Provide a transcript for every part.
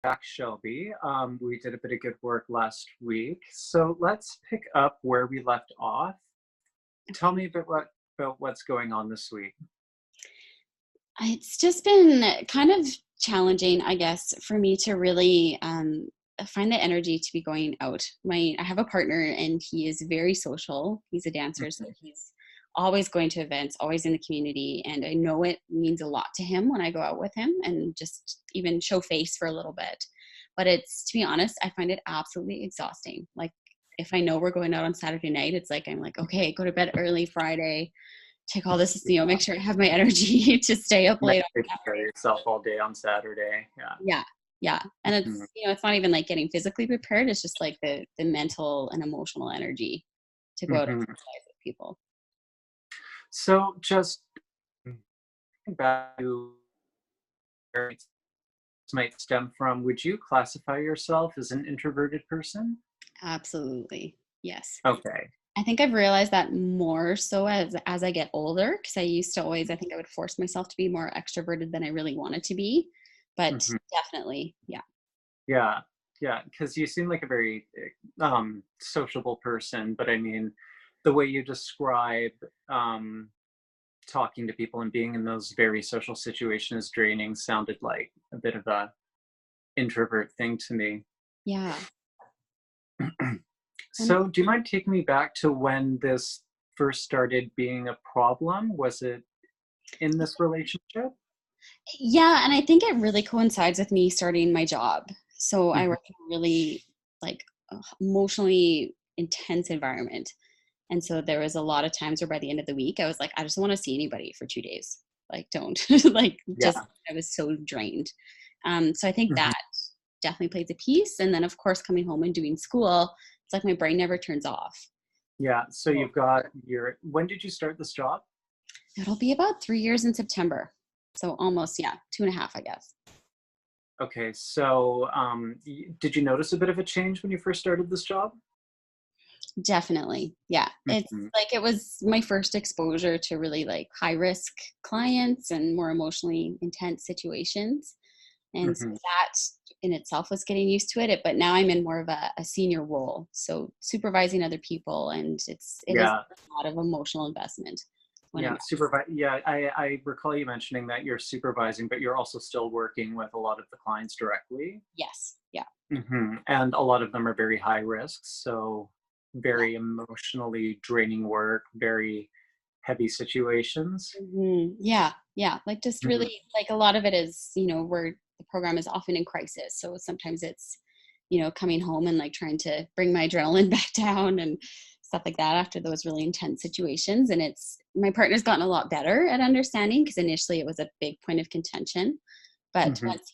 back, Shelby. We did a bit of good work last week, so let's pick up where we left off. Tell Okay. me about what's going on this week. It's just been kind of challenging, I guess, for me to really find the energy to be going out. I have a partner and he is very social. He's a dancer, so Mhm. he's always going to events, always in the community. And I know it means a lot to him when I go out with him and just even show face for a little bit. But it's, to be honest, I find it absolutely exhausting. Like, if I know we're going out on Saturday night, it's like, I'm like, okay, go to bed early Friday, take all this, make sure I have my energy to stay up late on Mentally prepare Saturday. yourself all day on Saturday. Yeah. Yeah. Yeah. And Mhm. it's not even like getting physically prepared. It's just like the mental and emotional energy to go out and Mhm. socialize with people. So just back to where it might stem from, would you classify yourself as an introverted person? Absolutely. Yes. Okay. I think I've realized that more so as I get older, because I used to always, I think I would force myself to be more extroverted than I really wanted to be. But Mhm. definitely, yeah. Yeah, yeah, because you seem like a very sociable person, but I mean, the way you describe um, talking to people and being in those very social situations draining sounded like a bit of a introvert thing to me. Yeah. And So, do you mind taking me back to when this first started being a problem? Was it in this relationship? yeah, and I think it really coincides with me starting my job. So I Mhm. work in a really like emotionally intense environment. And so there was a lot of times where by the end of the week, I was like, I just don't want to see anybody for 2 days. Like, don't like just Yeah. I was so drained. So I think Mhm. that definitely plays a piece. And then of course coming home and doing school, it's like my brain never turns off. Yeah. So So you've got your. When did you start this job? it'll be about 3 years in September. So almost, yeah, 2.5, I guess. Okay, so did you notice a bit of a change when you first started this job? Definitely. Yeah. It's Mhm, like it was my first exposure to really like high risk clients and more emotionally intense situations. And so mhm. that in itself was getting used to it. But now I'm in more of a senior role. So supervising other people and it is Yeah, a lot of emotional investment when I'm yeah, yeah, I recall you mentioning that you're supervising, but you're also still working with a lot of the clients directly. yes. Yeah. And a lot of them are very high risk, so Yeah. very emotionally draining work, very heavy situations. Yeah. Yeah. Like just Mhm. really like a lot of it is, where the program is often in crisis. So sometimes it's, coming home and like trying to bring my adrenaline back down and stuff like that after those really intense situations. And it's my partner's gotten a lot better at understanding because initially it was a big point of contention. But Mhm. once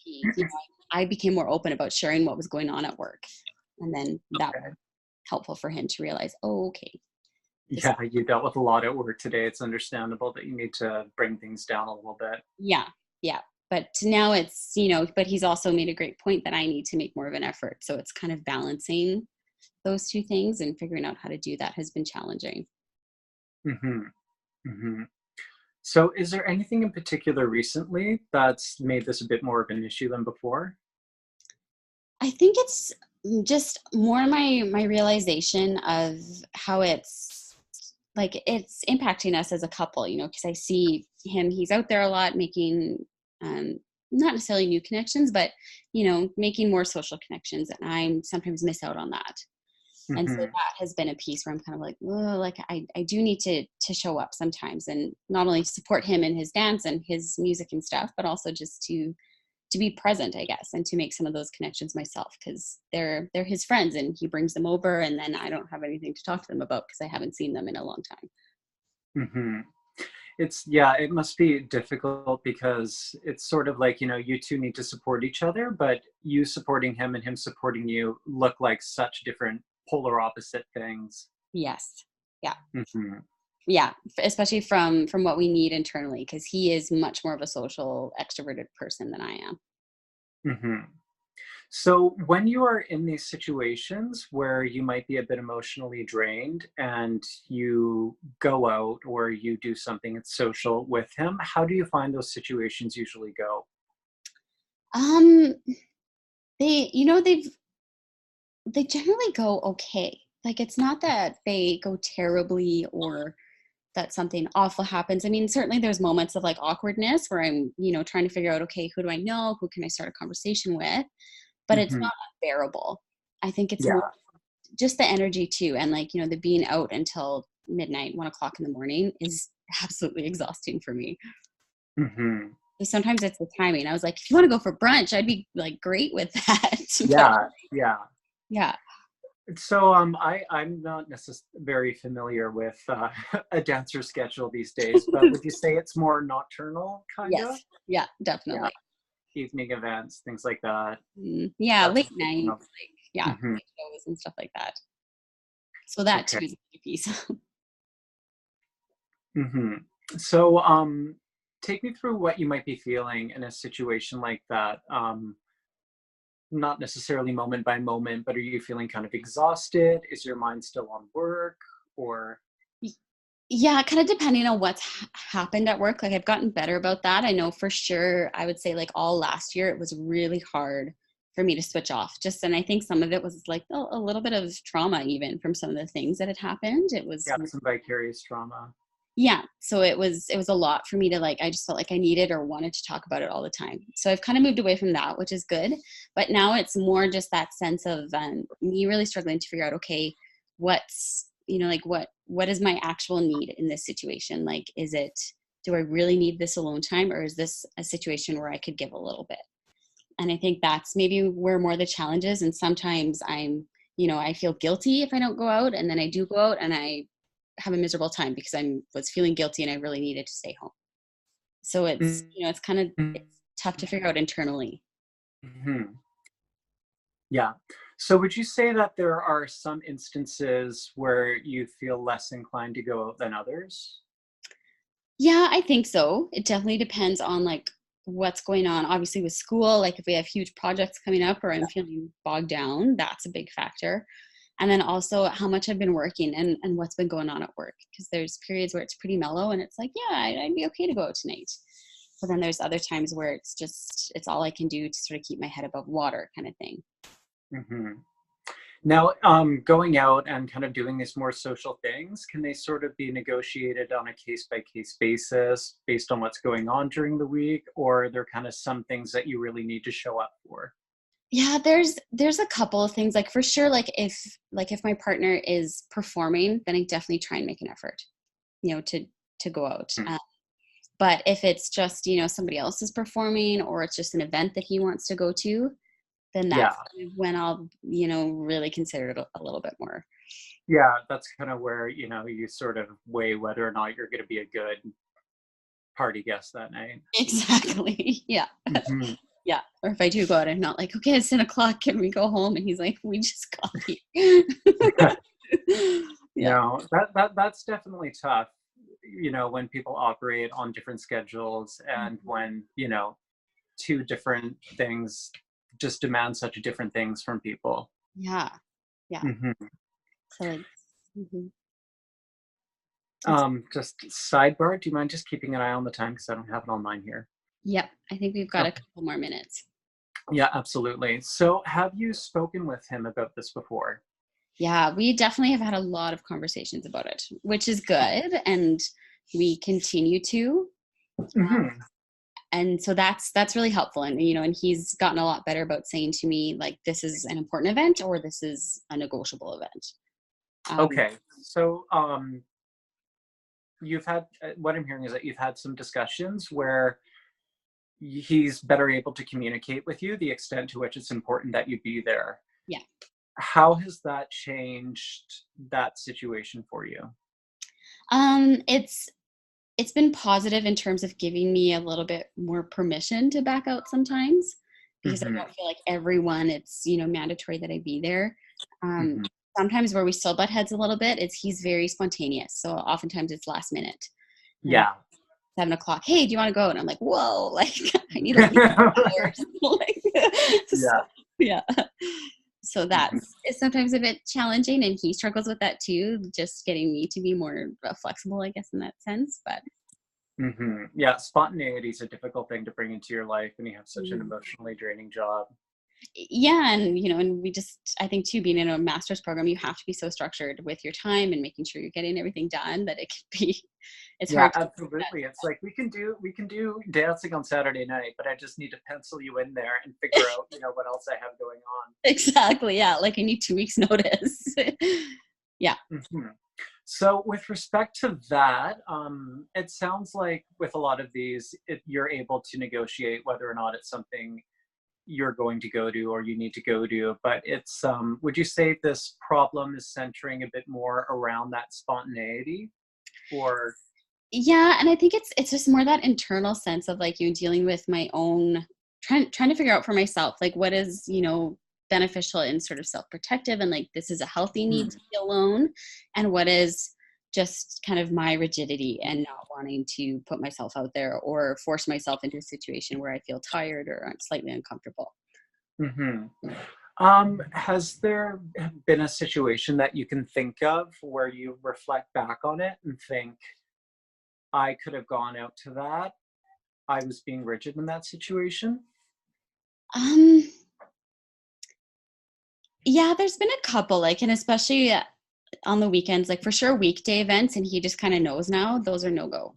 I became more open about sharing what was going on at work. And then that was Okay. helpful for him to realize, oh, okay, this, Yeah, you dealt with a lot at work today. It's understandable that you need to bring things down a little bit. yeah, yeah. But now it's, but he's also made a great point that I need to make more of an effort. So it's kind of balancing those two things and figuring out how to do that has been challenging. Mhm, mhm. So is there anything in particular recently that's made this a bit more of an issue than before? I think it's just more my realization of how it's like it's impacting us as a couple, because I see him, he's out there a lot making um not necessarily new connections, but making more social connections, and I'm sometimes miss out on that. And so Mhm, that has been a piece where I'm kind of like, oh, like I do need to show up sometimes and not only support him in his dance and his music and stuff, but also just to be present, I guess, and to make some of those connections myself because they're his friends and he brings them over and then I don't have anything to talk to them about because I haven't seen them in a long time. mhm. It's yeah, it must be difficult because it's sort of like, you 2 need to support each other, but you supporting him and him supporting you look like such different polar opposite things. Yes. Yeah. Mhm, Yeah. Especially from what we need internally because he is much more of a social extroverted person than I am. mhm. So, when you are in these situations where you might be a bit emotionally drained and you go out or you do something that's social with him, how do you find those situations usually go? Um They, they generally go okay. Like, it's not that they go terribly or that something awful happens. I mean, certainly there's moments of like awkwardness where I'm, trying to figure out, okay, who do I know? Who can I start a conversation with? But it's Hmm. not unbearable. I think it's more Yeah. just the energy too. And like, the being out until midnight, 1 o'clock in the morning is absolutely exhausting for me. Hmm. Sometimes it's the timing. I was like, if you want to go for brunch, I'd be like great with that. But Yeah. Yeah. yeah. So I'm not necessarily very familiar with a dancer schedule these days, but would you say it's more nocturnal kind of? Yes. Yeah, Yeah, definitely. evening events, things like that. Yeah, That's late nights, like, yeah, hmm. late shows and stuff like that. So that Okay. too is a big piece. Hmm. So take me through what you might be feeling in a situation like that. Not necessarily moment by moment, but are you feeling kind of exhausted? Is your mind still on work or? Yeah, kind of depending on what's happened at work. Like, I've gotten better about that. I know for sure, I would say like all last year, it was really hard for me to switch off. Just, and I think some of it was like a little bit of trauma, even from some of the things that had happened. It was, Yeah, some vicarious trauma. yeah. So it was a lot for me to like, I just felt like I needed or wanted to talk about it all the time. So I've kind of moved away from that, which is good. But now it's more just that sense of me really struggling to figure out, okay, what's, like what is my actual need in this situation? Like, do I really need this alone time, or is this a situation where I could give a little bit? And I think that's maybe where more the challenge is. And sometimes I feel guilty if I don't go out, and then I do go out and I have a miserable time because was feeling guilty and I really needed to stay home. So it's kind of, it's tough to figure out internally. Mhm. Yeah. So would you say that there are some instances where you feel less inclined to go out than others? Yeah, I think so. It definitely depends on like what's going on. Obviously with school, like if we have huge projects coming up or I'm feeling bogged down, that's a big factor. And then also how much I've been working and what's been going on at work. Because there's periods where it's pretty mellow and it's like, yeah, I'd be okay to go out tonight. But then there's other times where it's all I can do to sort of keep my head above water kind of thing. Hmm. Now, going out and kind of doing these more social things, can they sort of be negotiated on a case by case basis based on what's going on during the week, or are there kind of some things that you really need to show up for? Yeah, there's a couple of things, like for sure, like if my partner is performing, then I definitely try and make an effort, to go out. Hmm. But if it's just, somebody else is performing or it's just an event that he wants to go to, then Yeah. that's kind of when I'll, really consider it a little bit more. Yeah, that's kind of where, you sort of weigh whether or not you're going to be a good party guest that night. Exactly. Yeah. Hmm. Yeah. Or if I do go out, I'm not like, okay, it's 10 o'clock. Can we go home? And he's like, we just got here. Yeah. No, that's definitely tough, when people operate on different schedules and Mhm. when, two different things just demand such different things from people. Yeah. Yeah. Hmm. So mhm. It's, Just sidebar, do you mind just keeping an eye on the time because I don't have it on mine here? yep. I think we've got a Okay. couple more minutes. Yeah, absolutely. So have you spoken with him about this before? Yeah, we definitely have had a lot of conversations about it, which is good. And we continue to. Hmm. And so that's really helpful. And he's gotten a lot better about saying to me, like, this is an important event or this is a negotiable event. Um, Okay. So you've had what I'm hearing is that you've had some discussions where he's better able to communicate with you the extent to which it's important that you be there. yeah. How has that changed that situation for you? It's been positive in terms of giving me a little bit more permission to back out sometimes because I Hmm. don't feel like everyone it's mandatory that I be there. Um, Hmm. Sometimes where we still butt heads a little bit is he's very spontaneous, so oftentimes it's last minute. And Yeah. 7 o'clock, hey, do you want to go? And I'm like, whoa, like I need at least hours. Like, so, Yeah. yeah. So Mhm. it's sometimes a bit challenging, and he struggles with that too. Just getting me to be more flexible, I guess, in that sense. But Yeah, spontaneity is a difficult thing to bring into your life when you have such an mm, emotionally draining job. Yeah, and and we just, I think too, being in a master's program, you have to be so structured with your time and making sure you're getting everything done that it can be, it's Yeah, hard to do that. absolutely. It's like we can do dancing on Saturday night, but I just need to pencil you in there and figure out, what else I have going Exactly, yeah, like I need 2 weeks notice. Yeah. on. So with respect to that, it sounds like with a lot of these, you're able to negotiate whether or not it's something you're going to go to or you need to go to. But would you say this problem is centering a bit more around that spontaneity, or? Yeah, and I think it's just more that internal sense of like you dealing with my own, trying to figure out for myself like what is, beneficial and sort of self-protective, and like this is a healthy need to Mhm, be alone, and what is just kind of my rigidity and not wanting to put myself out there or force myself into a situation where I feel tired or slightly uncomfortable. mhm. Has there been a situation that you can think of where you reflect back on it and think, I could have gone out to that? I was being rigid in that situation? Um yeah, there's been a couple, like, and especially on the weekends, like for sure weekday events, and he just kind of knows now those are no go.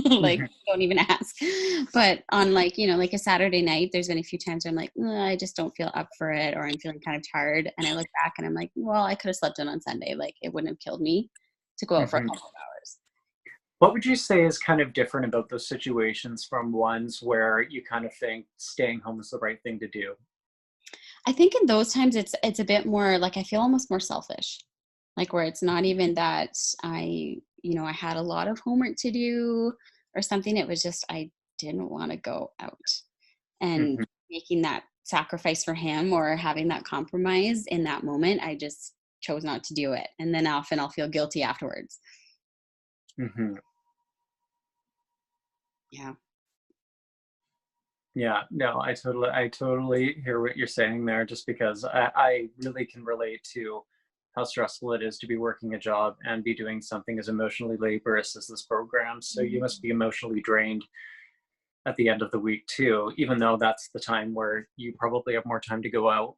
Like Mhm, don't even ask. But on like, like a Saturday night, there's been a few times where I'm like, "Ugh, I just don't feel up for it, or I'm feeling kind of tired." And I look back and I'm like, well, I could have slept in on Sunday. Like it wouldn't have killed me to go out for a mhm. couple of hours. What would you say is kind of different about those situations from ones where you kind of think staying home is the right thing to do? I think in those times it's a bit more like I feel almost more selfish. Like where it's not even that I had a lot of homework to do or something. It was just I didn't want to go out. And Mhm, making that sacrifice for him or having that compromise in that moment, I just chose not to do it. And then often I'll feel guilty afterwards. mhm. Yeah. Yeah, no, I totally hear what you're saying there, just because I really can relate to how stressful it is to be working a job and be doing something as emotionally laborious as this program. So you must Mhm. be emotionally drained at the end of the week too, even though that's the time where you probably have more time to go out.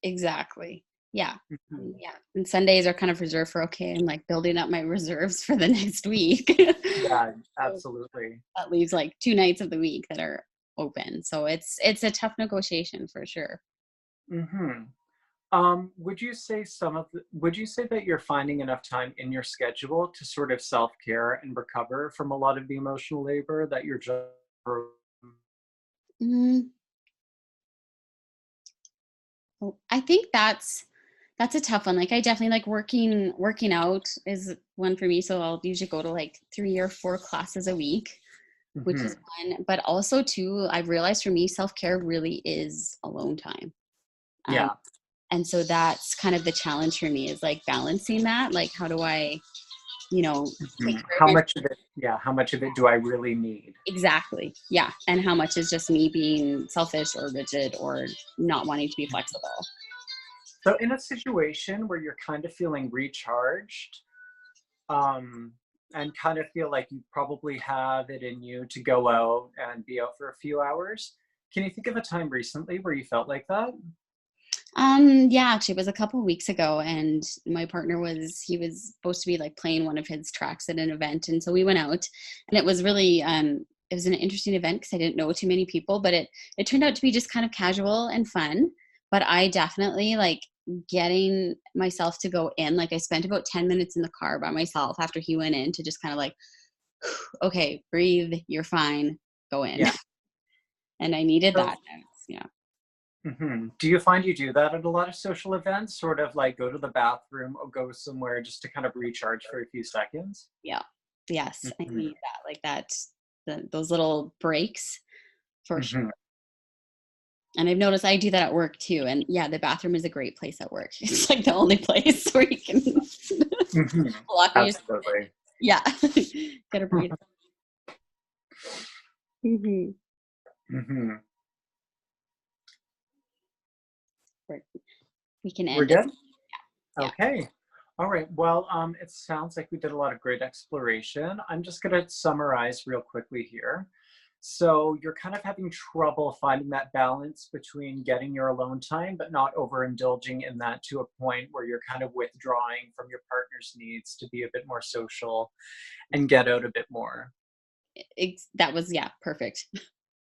Exactly. Yeah. Mhm. Yeah. And Sundays are kind of reserved for, okay, I'm like building up my reserves for the next week. Yeah, So absolutely. that leaves like 2 nights of the week that are open. So it's a tough negotiation for sure. Hmm. Would you say that you're finding enough time in your schedule to sort of self-care and recover from a lot of the emotional labor that your job? Mm, I think that's a tough one. Like I definitely like working out is one for me. So I'll usually go to like 3 or 4 classes a week, which is Mhm. fun. But also too, I've realized for me, self-care really is alone time. Um, Yeah. and so that's kind of the challenge for me is like balancing that. Like how do I, you know, take Mhm. care of How myself? much of it yeah, how much of it do I really need? Exactly. Yeah. And how much is just me being selfish or rigid or not wanting to be flexible? So in a situation where you're kind of feeling recharged, um, and kind of feel like you probably have it in you to go out and be out for a few hours, can you think of a time recently where you felt like that? Yeah, actually, it was a couple of weeks ago, and my partner he was supposed to be like playing one of his tracks at an event, and so we went out, and it was really it was an interesting event because I didn't know too many people, but it turned out to be just kind of casual and fun. But I definitely like getting myself to go in. Like I spent about 10 minutes in the car by myself after he went in to just kind of like, okay, breathe, you're fine, go in, Yeah. and I needed So that. Yeah. Do you find you do that at a lot of social events? Sort of like go to the bathroom or go somewhere just to kind of recharge for a few seconds? Yeah. Yes, I Mhm, need that, like, those little breaks for sure, mhm, and I've noticed I do that at work too, and yeah, the bathroom is a great place at work. It's, like, the only place where you can mhm. block yourself in. Absolutely. Yeah. Gotta breathe. Mhm. Mhm. Right. We can We're end it. good? Yeah. Okay. All right. Well, it sounds like we did a lot of great exploration. I'm just going to summarize real quickly here. So you're kind of having trouble finding that balance between getting your alone time, but not overindulging in that to a point where you're kind of withdrawing from your partner's needs to be a bit more social and get out a bit more. That was, yeah, perfect.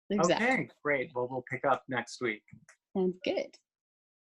Exactly. Okay, great. Well, we'll pick up next week. Sounds good.